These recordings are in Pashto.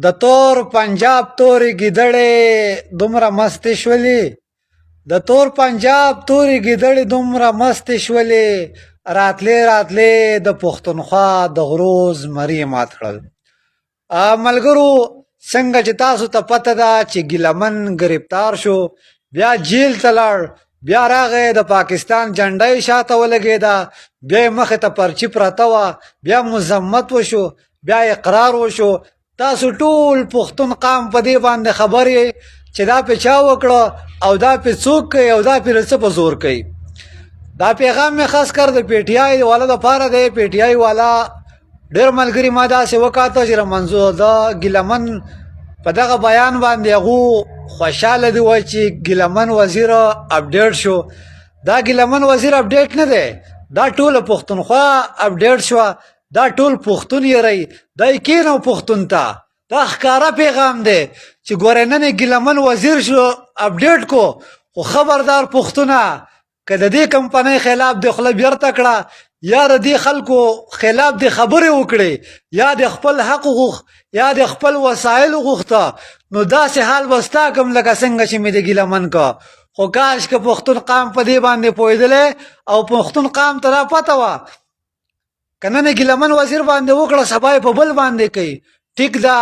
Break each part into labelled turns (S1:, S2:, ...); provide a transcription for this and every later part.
S1: د تور پنجاب تورې ګیدړې دومره مستې شولې د تور پنجاب تورې ګیدړې دومره مستې شولې راتلې د پښتونخوا د غرو زمري مات کړل. ملګرو څنګه چې تاسو ته پته ده چې ګیلمن گرفتار شو، بیا جیل ته لاړ، بیا راغی د پاکستان جنډه یې شاته ولګېده، بیا یې مخې ته پرچی پرته وه، بیا مذمت وشو، بیا اقرار وشو. تاسو ټول پښتون قام په دې باندې خبر یې چې دا پې چا وکړه او دا پې څوک کوي او دا پې څه په زور کوي. دا پیغام مې خاص کر د پی ټي آی والا دپاره دی. پی ټي آی والا ډېر ملګري ما داسې وکاته چې منظور د ګیلمن په دغه بیان باندې هغو خوشحاله دي وایي چې ګیلمن وزیر اپډیټ شو. دا ګیلمن وزیر اپډیټ نه دی، دا ټوله پښتونخوا اپډیټ شوه، دا ټول پښتون یری دا یې کېنو پښتون ته. دا ښکاره پیغام دی چې ګورې نن یې ګیلمن وزیر شو اپډیټ کو، خو خبردار پښتونه که د دې کمپنۍ خلاف د خوله بیرته کړه یا د دې خلکو خلاف د خبرې وکړې یا د خپل حق غوښ یا د خپل وسایل غوښته، نو داسې حال به ستا کم لکه څنګه چې مې د ګیلمن کا. خو کاش که پښتون قام په دې باندې پوهېدلی او پښتون قام ته دا پته وه که نن یې ګیلمن وزیر باندې وکړه سبا یې په بل باندې کوي. ټیک ده،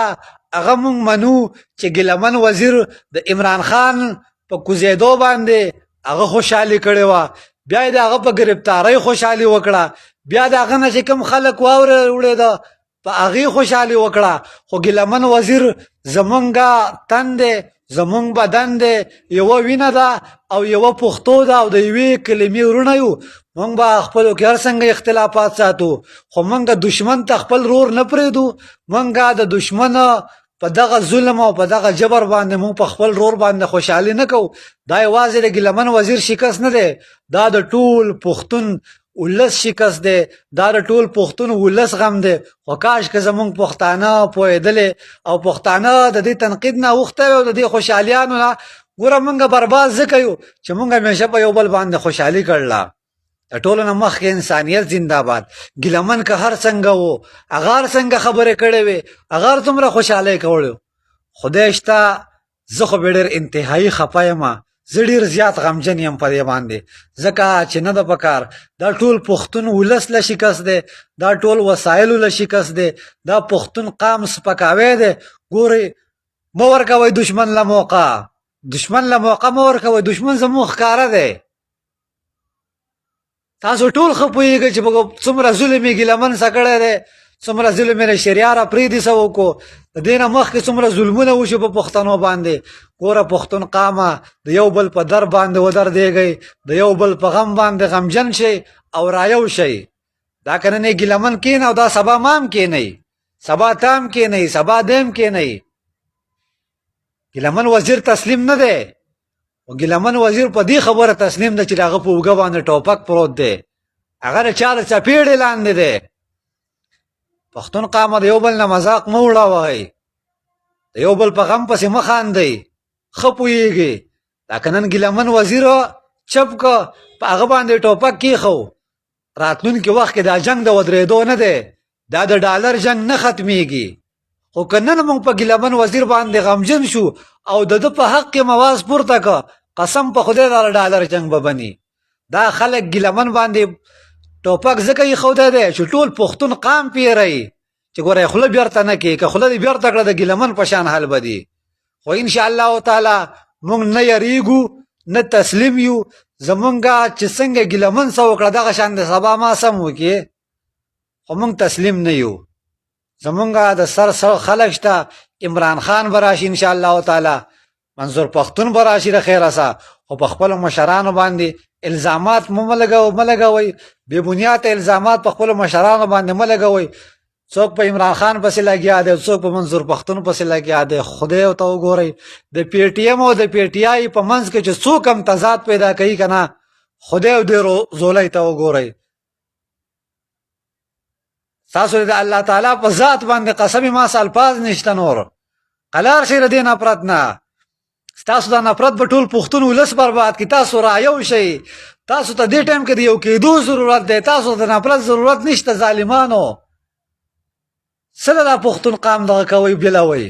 S1: هغه مونږ منو چې ګیلمن وزیر د عمران خان په کوزېدو باندې هغه خوشحالي کړې وه، بیا یې د هغه په ګرفتارۍ خوشحالي وکړه، بیا د هغه نه چې کوم خلک واورېده په هغې خوشحالي وکړه. خو ګیلمن وزیر زمونږ تن دی، زمونږ بدن دی، یوه وینه ده او یوه پښتو ده او د یوې کلمې وروڼه یو. مونږ به خپلو کې هر څنګه اختلافات ساتو، خو مونږ دشمن ته خپل رور نه پرېږدو. مونږ د دشمن په دغه ظلم او په دغه جبر باندې مونږ په خپل رور باندې خوشحالي نه کوو. دا یوازې د ګیلمن وزیر شکست نه دی، دا د ټول پښتون ولس شکست دی، دا د ټول پښتون ولس غم دی. خو کاش که زمونږ پښتانه پوهېدلې او پښتانه د دې تنقید نه اوښته وي او د دې خوشحالیانو نه. ګوره مونږ برباد ځکه یو چې مونږ همیشه په یو بل باندې خوشحالي کړله. د ټولو نه مخکې انسانیت زنده‌باد. ګیلمن که هر څنګه و، هغه هر څنګه خبرې کړې وې، هغه هر څومره خوشحالۍ کولې، خدای شته زه خو به ډېر انتهایي خفه یم، زه ډېر زیات غمجن یم په دې باندې، ځکه چې نه ده پکار. دا ټول پښتون ولس له شکست دی، دا ټول وسایلو له شکست دی، دا پښتون قام سپکاوی دی. ګورئ مه ورکوئ دشمن له موقع، دشمن له موقع مه ورکوئ، دشمن زموږ ښکاره دی. تاسو ټول ښه پوهېږئ چې څومره ظلم یې ګیلمن څه کړی دی، څومره ظلم یې شریاره پرېږدي څه وکړو، د دې نه مخکې څومره ظلمونه وشو په پښتنو باندې. ګوره پښتون قامه د یو بل په در باندې ودرېږئ، د یو بل په غم باندې غمجن شئ او رایو شئ. دا که نن یې ګیلمن کېنه او دا سبا ما هم کېنئ، سبا ته هم کېنئ، سبا دی هم کېنئ. ګیلمن وزیر تسلیم نه دی، او ګیلمن وزیر په دې خبره تسلیم ده چې د هغه په اوږه باندې ټوپک پروت دی، هغه د چا د چپېړې لاندې دی. پښتون قامه د یو بل نه مذاق مه وړوئ، د یو بل په غم پسې مه خاندئ، ښه پوهېږئ. دا که نن ګیلمن وزیر چپ که په هغه باندې ټوپک کېښو، راتلونکي وخت کې دا جنګ د ودرېدو نه دی، دا د ډالر جنګ نه ختمېږي. خو که نن موږ په ګیلمن وزیر باندې غمجن شو او د ده په حق کې مواز پورته که، قسم په خدای دا ډالر جنګ به بني. دا خلک ګیلمن باندې ټوپک ځکه ایښودی دی چې ټول پښتون قام پیروي چې ګوره خوله بیرته نه کړي، که خوله دې بیرته کړه د ګیلمن په شان حال به دي. خو انشاءالله تعالی موږ نه یریږو نه تسلیم یو. زمونږ چې څنګه ګیلمن څه وکړه دغه شان د سبا ما سم وکړي، خو موږ تسلیم نه یو. زمونږ د سر خلک شته، عمران خان به راشي انشاءالله تعالی، منظور پښتون به راشي د خیره سه. خو په خپلو مشرانو باندې الزامات مه لګوئ، بې بنیاده الزامات په خپلو مشرانو باندې مه لګوئ. څوک په عمران خان پسې لګیا دی، څوک په منظور پښتون پسې لګیا دی. خدای ته وګورئ، د پی ټي ایم او د پی ټي آی په منځ کې چې څوک هم تضاد پیدا کوي که نه، خدای دې زولۍ ته وګورئ. تاسو د الله تعالی په ذات باندې قسم ما څه الفاظ نشته نور، قلار شئ د دې نفرت نه. ستاسو دا نفرت به ټول پښتون ولس برباد کړي. تاسو رایو شئ، تاسو ته دې ټایم کې د یو کېدو ضرورت دی، تاسو د نفرت ضرورت نشته. ظالمانو څه د پښتون قام دغه کوئ بېلوئ.